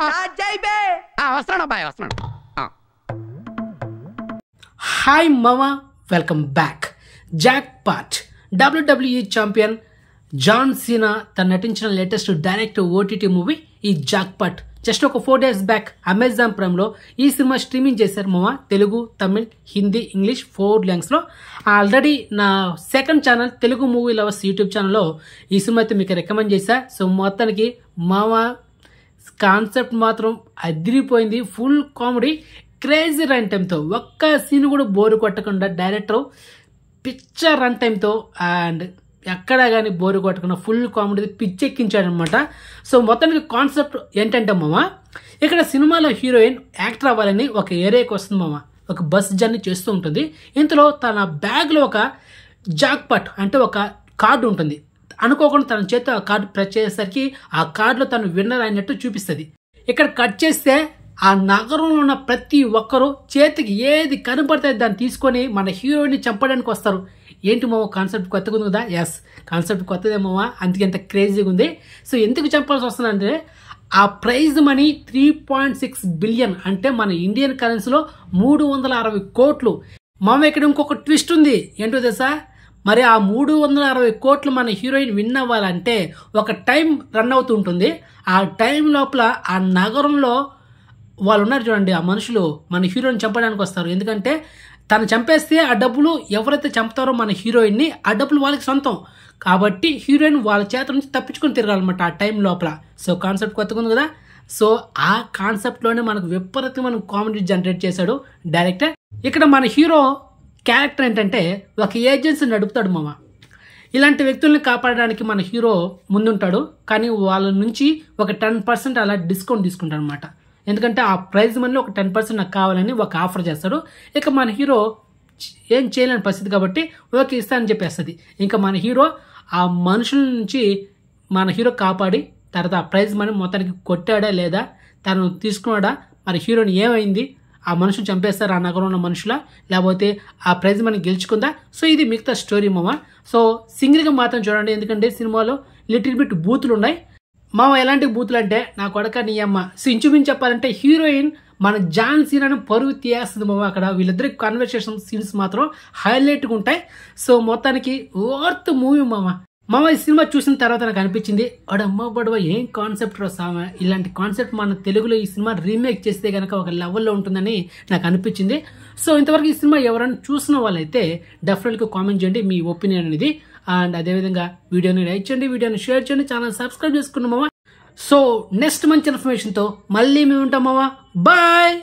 వస్తున్నాడు అబ్బాయి వస్తున్నాడు. హాయ్ మామా, welcome back. Jackpot WWE champion John Cena తను నటించిన లేటెస్ట్ డైరెక్ట్ ఓటీటీ మూవీ ఈ జాక్ పాట్ జస్ట్ ఒక 4 days బ్యాక్ అమెజాన్ ప్రైమ్ లో ఈ సినిమా స్ట్రీమింగ్ చేశారు మామ. తెలుగు, తమిళ్, హిందీ, ఇంగ్లీష్ 4 లాంగ్వేజ్ లో. ఆల్రెడీ నా second channel Telugu movie lovers YouTube ఛానల్లో ఈ సినిమా అయితే మీకు రికమెండ్ చేశా. సో మొత్తానికి మామ కాన్సెప్ట్ మాత్రం అదిరిపోయింది. ఫుల్ కామెడీ, క్రేజీ రన్ టైంతో, ఒక్క సీన్ కూడా బోరు కొట్టకుండా డైరెక్టర్ పిక్చర్ రన్ టైంతో అండ్ ఎక్కడా కానీ బోరు కొట్టకుండా ఫుల్ కామెడీ పిచ్చెక్కించాడు అనమాట. సో మొత్తానికి కాన్సెప్ట్ ఏంటంటే మామ, ఇక్కడ సినిమాలో హీరోయిన్ యాక్టర్ అవ్వాలని ఒక ఏరియాకి వస్తుంది మామ. ఒక బస్ జర్నీ చేస్తూ ఉంటుంది. ఇంతలో తన బ్యాగ్లో ఒక జాక్ పాట్ అంటే ఒక కార్డు ఉంటుంది. అనుకోకుండా తన చేతితో ఆ కార్డు ప్రెస్ చేసేసరికి ఆ కార్డులో తను విన్నర్ అయినట్టు చూపిస్తుంది. ఇక్కడ కట్ చేస్తే ఆ నగరంలో ఉన్న ప్రతి ఒక్కరూ చేతికి ఏది కనపడితే దాన్ని తీసుకొని మన హీరోయిన్ని చంపడానికి వస్తారు. ఏంటి మామ కాన్సెప్ట్ కొత్తగా ఉంది కదా? ఎస్, కాన్సెప్ట్ కొత్తదే మామ, అందుకే ఎంత క్రేజీగా ఉంది. సో ఎందుకు చంపాల్సి వస్తుందంటే ఆ ప్రైజ్ మనీ 3.6 బిలియన్ అంటే మన ఇండియన్ కరెన్సీలో 360 కోట్లు మామ. ఇక్కడ ఇంకొక ట్విస్ట్ ఉంది, ఏంటో తెలుసా? మరి ఆ 360 కోట్లు మన హీరోయిన్ విన్ అవ్వాలంటే ఒక టైం రన్ అవుతూ ఉంటుంది. ఆ టైం లోపల ఆ నగరంలో వాళ్ళు ఉన్నారు చూడండి, ఆ మనుషులు మన హీరోయిన్ చంపడానికి వస్తారు. ఎందుకంటే తను చంపేస్తే ఆ డబ్బులు ఎవరైతే చంపుతారో మన హీరోయిన్ని, ఆ డబ్బులు వాళ్ళకి సొంతం కాబట్టి హీరోయిన్ వాళ్ళ చేత నుంచి తప్పించుకొని తిరగాలన్నమాట ఆ టైం లోపల. సో కాన్సెప్ట్ కొత్తగా ఉంది కదా? సో ఆ కాన్సెప్ట్లోనే మనకు విపరీతమైన కామెడీ జనరేట్ చేశాడు డైరెక్టర్. ఇక్కడ మన హీరో క్యారెక్టర్ ఏంటంటే ఒక ఏజెన్సీ నడుపుతాడు మామ. ఇలాంటి వ్యక్తుల్ని కాపాడడానికి మన హీరో ముందుంటాడు. కానీ వాళ్ళ నుంచి ఒక 10% అలా డిస్కౌంట్ తీసుకుంటాడు అనమాట. ఎందుకంటే ఆ ప్రైజ్ మనీలో ఒక 10% నాకు కావాలని ఒక ఆఫర్ చేస్తాడు. ఇక మన హీరో ఏం చేయలేని పరిస్థితి కాబట్టి ఓకే ఇస్తానని చెప్పేస్తుంది. ఇంకా మన హీరో ఆ మనుషుల నుంచి మన హీరో కాపాడి తర్వాత ఆ ప్రైజ్ మనీ మొత్తానికి కొట్టాడా లేదా, తను తీసుకున్నాడా, మరి హీరోని ఏమైంది, ఆ మనుషులు చంపేస్తారు ఆ నగరంలో ఉన్న మనుషుల, లేకపోతే ఆ ప్రైజ్ మనీ గెలుచుకుందా. సో ఇది మిగతా స్టోరీ మామ. సో సింగిల్గా మాత్రం చూడండి, ఎందుకంటే సినిమాలో లిటిల్ బిట్ బూతులు ఉన్నాయి మామ. ఎలాంటి బూతులు అంటే నా కొడక నీ అమ్మ. సో ఇంచుమించు చెప్పాలంటే హీరోయిన్ మన జాన్ సీనాను పరుగు తీయేస్తుంది మామ. అక్కడ వీళ్ళిద్దరి కన్వర్సేషన్ సీన్స్ మాత్రం హైలైట్గా ఉంటాయి. సో మొత్తానికి వర్త్ మూవీ మామ. ఈ సినిమా చూసిన తర్వాత నాకు అనిపించింది, అడమ్మ బడవ ఏం కాన్సెప్ట్ రాసామా, ఇలాంటి కాన్సెప్ట్ మన తెలుగులో ఈ సినిమా రీమేక్ చేస్తే కనుక ఒక లెవెల్లో ఉంటుందని నాకు అనిపించింది. సో ఇంతవరకు ఈ సినిమా ఎవరైనా చూసిన వాళ్ళైతే డెఫినెట్గా కామెంట్ చేయండి మీ ఒపీనియన్ అనేది. అండ్ అదేవిధంగా వీడియోని లైక్ చేయండి, వీడియోని షేర్ చేయండి, ఛానల్ సబ్స్క్రైబ్ చేసుకున్నాం మామ. సో నెక్స్ట్ మంచి ఇన్ఫర్మేషన్తో మళ్ళీ మేము ఉంటాం మామ. బాయ్.